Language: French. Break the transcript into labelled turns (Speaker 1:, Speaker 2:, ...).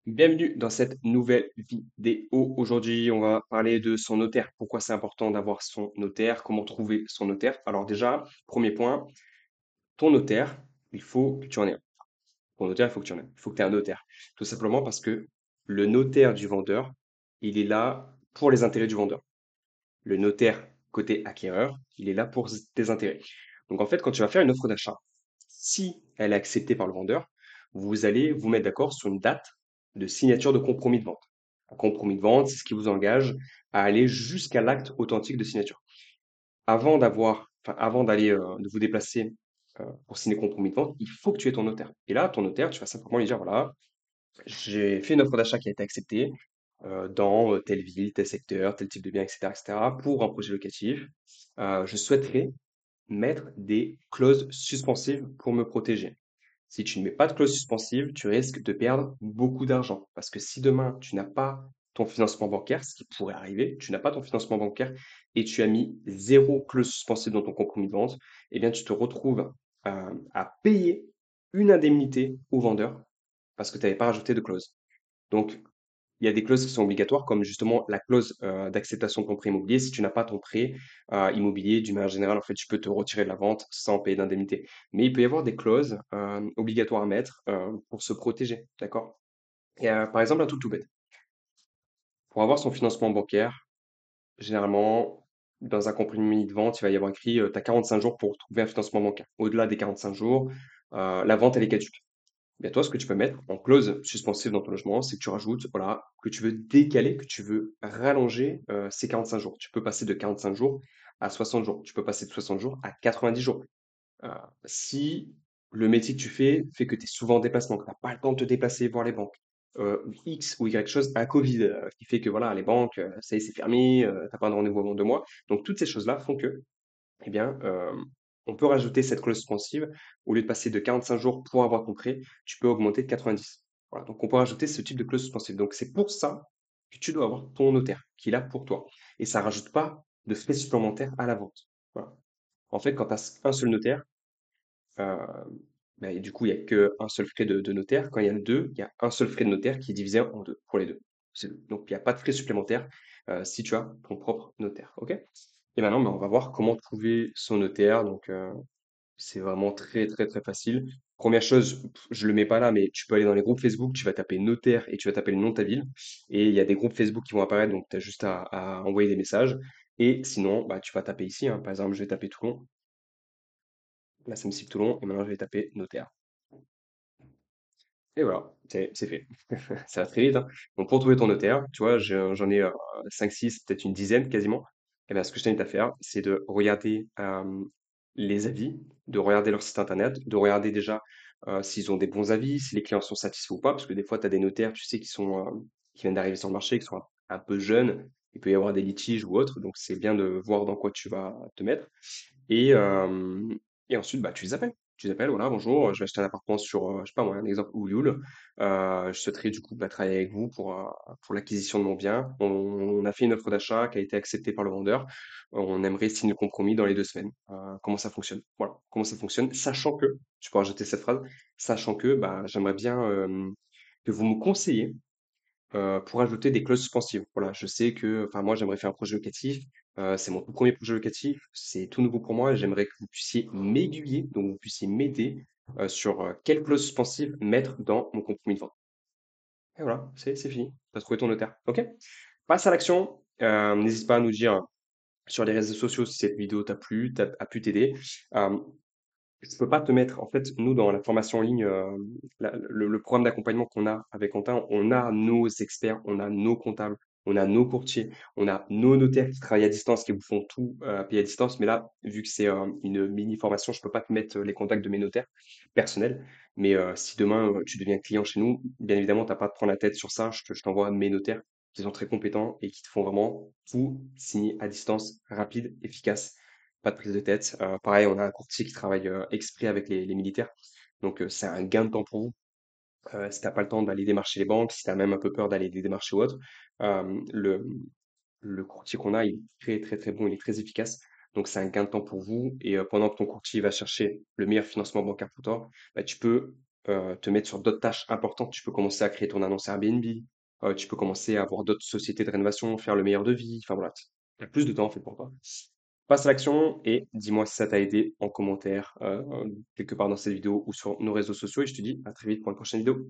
Speaker 1: Bienvenue dans cette nouvelle vidéo. Aujourd'hui, on va parler de son notaire. Pourquoi c'est important d'avoir son notaire? Comment trouver son notaire? Alors déjà, premier point, ton notaire, il faut que tu en aies un. Ton notaire, il faut que tu en aies un. Il faut que tu aies un notaire. Tout simplement parce que le notaire du vendeur, il est là pour les intérêts du vendeur. Le notaire côté acquéreur, il est là pour tes intérêts. Donc en fait, quand tu vas faire une offre d'achat, si elle est acceptée par le vendeur, vous allez vous mettre d'accord sur une date de signature de compromis de vente. Un compromis de vente, c'est ce qui vous engage à aller jusqu'à l'acte authentique de signature. Avant d'aller de vous déplacer pour signer le compromis de vente, il faut que tu aies ton notaire. Et là, ton notaire, tu vas simplement lui dire voilà, j'ai fait une offre d'achat qui a été acceptée dans telle ville, tel secteur, tel type de bien, etc., pour un projet locatif. Je souhaiterais mettre des clauses suspensives pour me protéger. Si tu ne mets pas de clause suspensive, tu risques de perdre beaucoup d'argent. Parce que si demain, tu n'as pas ton financement bancaire, ce qui pourrait arriver, tu n'as pas ton financement bancaire et tu as mis zéro clause suspensive dans ton compromis de vente, eh bien, tu te retrouves à payer une indemnité au vendeur parce que tu n'avais pas rajouté de clause. Donc, il y a des clauses qui sont obligatoires, comme justement la clause d'acceptation de ton prêt immobilier. Si tu n'as pas ton prêt immobilier, d'une manière générale, en fait, tu peux te retirer de la vente sans payer d'indemnité. Mais il peut y avoir des clauses obligatoires à mettre pour se protéger, d'accord? Et par exemple, un truc tout bête. Pour avoir son financement bancaire, généralement, dans un compromis de vente, il va y avoir écrit tu as 45 jours pour trouver un financement bancaire. Au-delà des 45 jours, la vente, elle est caduque. Bien, toi, ce que tu peux mettre en clause suspensive dans ton logement, c'est que tu rajoutes, voilà, que tu veux décaler, que tu veux rallonger ces 45 jours. Tu peux passer de 45 jours à 60 jours. Tu peux passer de 60 jours à 90 jours. Euh, Si le métier que tu fais fait que tu es souvent en déplacement, que tu n'as pas le temps de te déplacer, voir les banques, X ou Y chose, un Covid qui fait que voilà, les banques, ça y est, c'est fermé, tu n'as pas de rendez-vous avant 2 mois. Donc, toutes ces choses-là font que eh bien, on peut rajouter cette clause suspensive. Au lieu de passer de 45 jours pour avoir ton prêt, tu peux augmenter de 90. Voilà, donc on peut rajouter ce type de clause suspensive. Donc c'est pour ça que tu dois avoir ton notaire qui est là pour toi. Et ça rajoute pas de frais supplémentaires à la vente. Voilà. En fait, quand tu as un seul notaire, euh, bah, et du coup, il n'y a qu'un seul frais de notaire. Quand il y en a deux, il y a un seul frais de notaire qui est divisé en deux pour les deux. Donc, il n'y a pas de frais supplémentaires si tu as ton propre notaire. OK? Et maintenant, bah, on va voir comment trouver son notaire. Donc, c'est vraiment très, très, très facile. Première chose, je le mets pas là, mais tu peux aller dans les groupes Facebook, tu vas taper notaire et tu vas taper le nom de ta ville. Et il y a des groupes Facebook qui vont apparaître, donc tu as juste à envoyer des messages. Et sinon, bah, tu vas taper ici, hein. Par exemple, je vais taper Toulon. Là, ça me cible Toulon. Et maintenant, je vais taper notaire. Et voilà, c'est fait. Ça va très vite, hein. Donc pour trouver ton notaire, tu vois, j'en ai 5-6, peut-être une dizaine quasiment. Et bien, ce que je t'invite à faire, c'est de regarder les avis, de regarder leur site internet, de regarder déjà s'ils ont des bons avis, si les clients sont satisfaits ou pas, parce que des fois, tu as des notaires, tu sais, qui viennent d'arriver sur le marché, qui sont un peu jeunes, il peut y avoir des litiges ou autres, donc c'est bien de voir dans quoi tu vas te mettre. Et, euh, et ensuite, bah, tu les appelles. Tu les appelles, voilà, bonjour, je vais acheter un appartement sur, je sais pas moi, un exemple, Ouyoul. Je souhaiterais du coup bah, travailler avec vous pour l'acquisition de mon bien. On a fait une offre d'achat qui a été acceptée par le vendeur. On aimerait signer le compromis dans les 2 semaines. Comment ça fonctionne? Voilà, comment ça fonctionne, sachant que, tu peux rajouter cette phrase, sachant que bah, j'aimerais bien que vous me conseillez pour ajouter des clauses suspensives. Voilà, je sais que, enfin moi j'aimerais faire un projet locatif, c'est mon tout premier projet locatif, c'est tout nouveau pour moi et j'aimerais que vous puissiez m'aiguiller, donc vous puissiez m'aider sur quelles clauses suspensives mettre dans mon compromis de vente. Et voilà, c'est fini, tu as trouvé ton notaire. Ok? Passe à l'action, n'hésite pas à nous dire sur les réseaux sociaux si cette vidéo t'a plu, a pu t'aider. Euh, je peux pas te mettre, en fait, nous, dans la formation en ligne, le programme d'accompagnement qu'on a avec Quentin, on a nos experts, on a nos comptables, on a nos courtiers, on a nos notaires qui travaillent à distance, qui vous font tout payer à distance. Mais là, vu que c'est une mini formation, je peux pas te mettre les contacts de mes notaires personnels. Mais si demain tu deviens client chez nous, bien évidemment, t'as pas à te prendre la tête sur ça. Je t'envoie mes notaires qui sont très compétents et qui te font vraiment tout signer à distance, rapide, efficace, pas de prise de tête. Pareil, on a un courtier qui travaille exprès avec les militaires. Donc, c'est un gain de temps pour vous. Si t'as pas le temps d'aller démarcher les banques, si tu as même un peu peur d'aller les démarcher ou autre, euh, le, le courtier qu'on a, il est très, très, très bon, il est très efficace. Donc, c'est un gain de temps pour vous. Et pendant que ton courtier va chercher le meilleur financement bancaire pour toi, bah, tu peux te mettre sur d'autres tâches importantes. Tu peux commencer à créer ton annonce Airbnb, tu peux commencer à voir d'autres sociétés de rénovation, faire le meilleur devis, enfin voilà, tu as plus de temps en fait pour toi. Passe à l'action et dis-moi si ça t'a aidé en commentaire, quelque part dans cette vidéo ou sur nos réseaux sociaux et je te dis à très vite pour une prochaine vidéo.